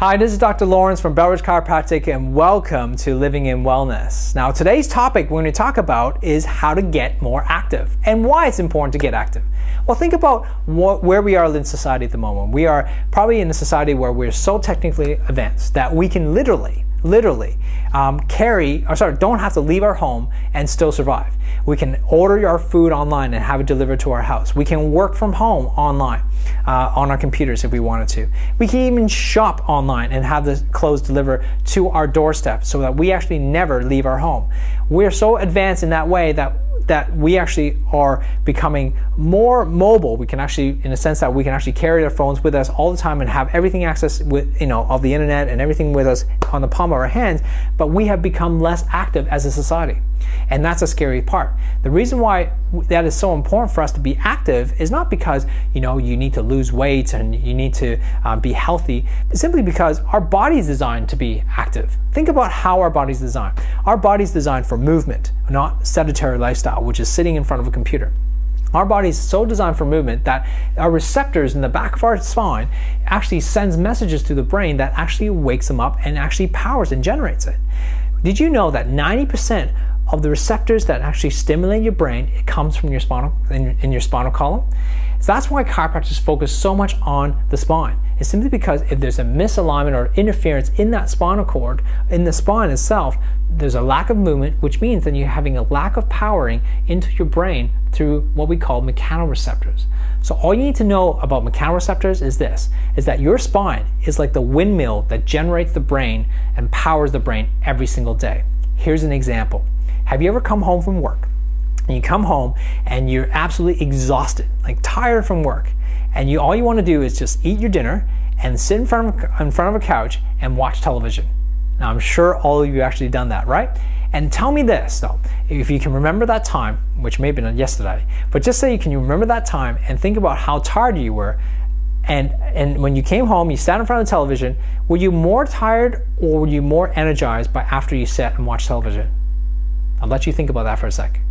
Hi, this is Dr. Laurence from Beverage Chiropractic and welcome to Living in Wellness. Now today's topic we're going to talk about is how to get more active and why it's important to get active. Well, think about where we are in society at the moment. We are probably in a society where we're so technically advanced that we can literally don't have to leave our home and still survive. We can order our food online and have it delivered to our house. We can work from home online on our computers if we wanted to. We can even shop online and have the clothes delivered to our doorstep so that we actually never leave our home. We're so advanced in that way that we actually are becoming more mobile. We can actually, in a sense that we can actually carry our phones with us all the time and have everything access with, of the internet and everything with us on the palm of our hands, but we have become less active as a society. And that's a scary part. The reason why that is so important for us to be active is not because you need to lose weight and you need to be healthy. It's simply because our body is designed to be active. Think about how our body's designed. Our body's designed for movement, not sedentary lifestyle, which is sitting in front of a computer. Our body is so designed for movement that our receptors in the back of our spine actually sends messages to the brain that actually wakes them up and actually powers and generates it. Did you know that 90% of the receptors that actually stimulate your brain, it comes from your in your spinal column? So that's why chiropractors focus so much on the spine. It's simply because if there's a misalignment or interference in that spinal cord, in the spine itself, there's a lack of movement, which means that you're having a lack of powering into your brain through what we call mechanoreceptors. So all you need to know about mechanoreceptors is this, is that your spine is like the windmill that generates the brain and powers the brain every single day. Here's an example. Have you ever come home from work and you come home and you're absolutely exhausted, like tired from work, and all you want to do is just eat your dinner and sit in front of a couch and watch television? Now I'm sure all of you actually done that, right? And tell me this though, if you can remember that time, which may have been yesterday, but just say you can remember that time and think about how tired you were, and when you came home, you sat in front of the television, were you more tired or were you more energized by after you sat and watched television? I'll let you think about that for a sec.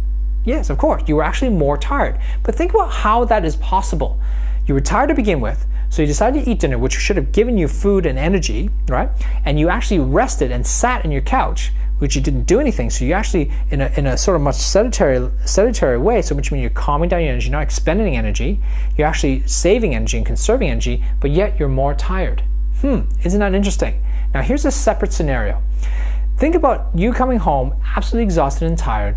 Yes, of course, you were actually more tired. But think about how that is possible. You were tired to begin with, so you decided to eat dinner, which should have given you food and energy, right? And you actually rested and sat in your couch, which you didn't do anything. So you actually, in a sort of much sedentary way, so which means you're calming down your energy, not expending energy, you're actually saving energy and conserving energy, but yet you're more tired. Isn't that interesting? Now here's a separate scenario. Think about you coming home absolutely exhausted and tired,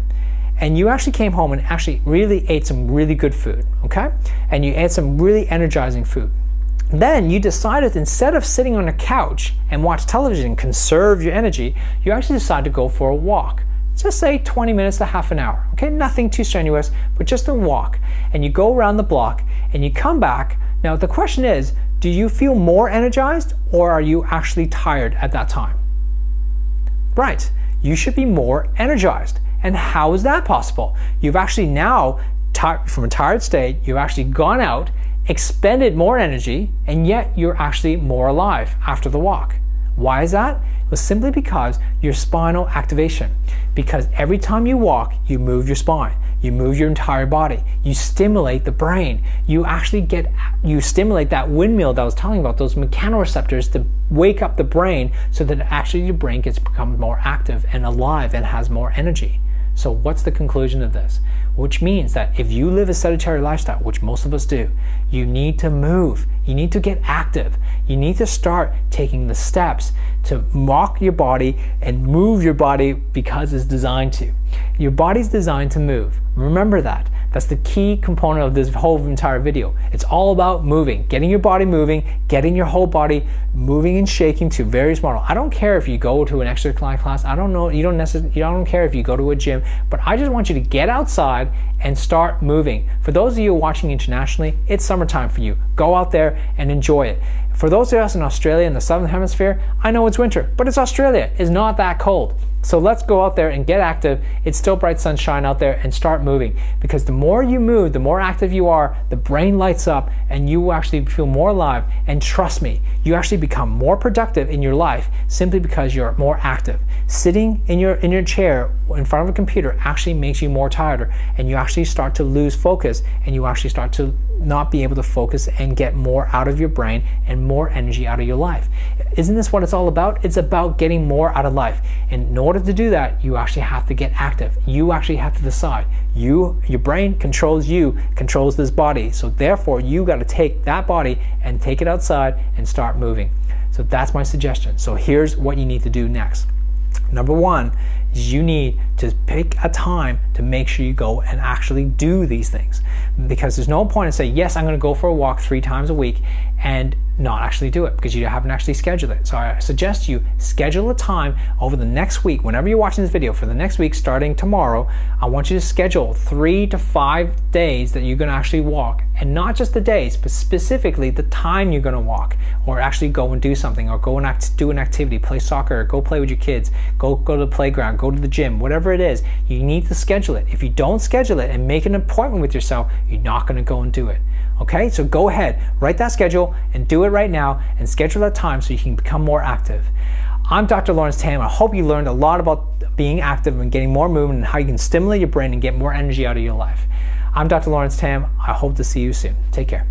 and you actually came home and actually really ate some really good food, okay? And you ate some really energizing food. Then you decided, instead of sitting on a couch and watch television and conserve your energy, you actually decided to go for a walk. Just say 20 minutes to half an hour, okay? Nothing too strenuous, but just a walk. And you go around the block and you come back. Now the question is, do you feel more energized or are you actually tired at that time? Right, you should be more energized. And how is that possible? You've actually now, from a tired state, you've actually gone out, expended more energy, and yet you're actually more alive after the walk. Why is that? Well, simply because your spinal activation. Because every time you walk, you move your spine. You move your entire body. You stimulate the brain. You stimulate that windmill that I was telling you about, those mechanoreceptors to wake up the brain so that actually your brain gets become more active and alive and has more energy. So what's the conclusion of this? Which means that if you live a sedentary lifestyle, which most of us do, you need to move. You need to get active. You need to start taking the steps to walk your body and move your body because it's designed to. Your body's designed to move. Remember that. That's the key component of this whole entire video. It's all about moving, getting your body moving, getting your whole body moving and shaking to various models. I don't care if you go to an exercise class. I don't care if you go to a gym, but I just want you to get outside and start moving. For those of you watching internationally, it's summertime for you. Go out there and enjoy it. For those of us in Australia in the Southern Hemisphere, I know it's winter, but it's Australia. It's not that cold. So let's go out there and get active. It's still bright sunshine out there, and start moving. Because the more you move, the more active you are, the brain lights up and you actually feel more alive. And trust me, you actually become more productive in your life simply because you're more active. Sitting in your chair in front of a computer actually makes you more tired, and you actually actually start to lose focus, and you actually start to not be able to focus and get more out of your brain and more energy out of your life. Isn't this what it's all about? It's about getting more out of life. And in order to do that, you actually have to get active. You actually have to decide. Your brain controls you, controls this body. So therefore, you got to take that body and take it outside and start moving. So that's my suggestion. So here's what you need to do next. Number one is you need to pick a time to make sure you go and actually do these things, because there's no point in saying, yes, I'm going to go for a walk 3 times a week and not actually do it because you haven't actually scheduled it. So I suggest you schedule a time over the next week. Whenever you're watching this video, for the next week starting tomorrow, I want you to schedule 3 to 5 days that you're going to actually walk, and not just the days, but specifically the time you're going to walk, or actually go and do something, or go and do an activity, play soccer, go play with your kids, go to the playground, go to the gym, whatever it is. You need to schedule it. If you don't schedule it and make an appointment with yourself, you're not going to go and do it. Okay, so go ahead, write that schedule and do it right now, and schedule that time so you can become more active. I'm Dr. Laurence Tham. I hope you learned a lot about being active and getting more movement and how you can stimulate your brain and get more energy out of your life. I'm Dr. Laurence Tham. I hope to see you soon. Take care.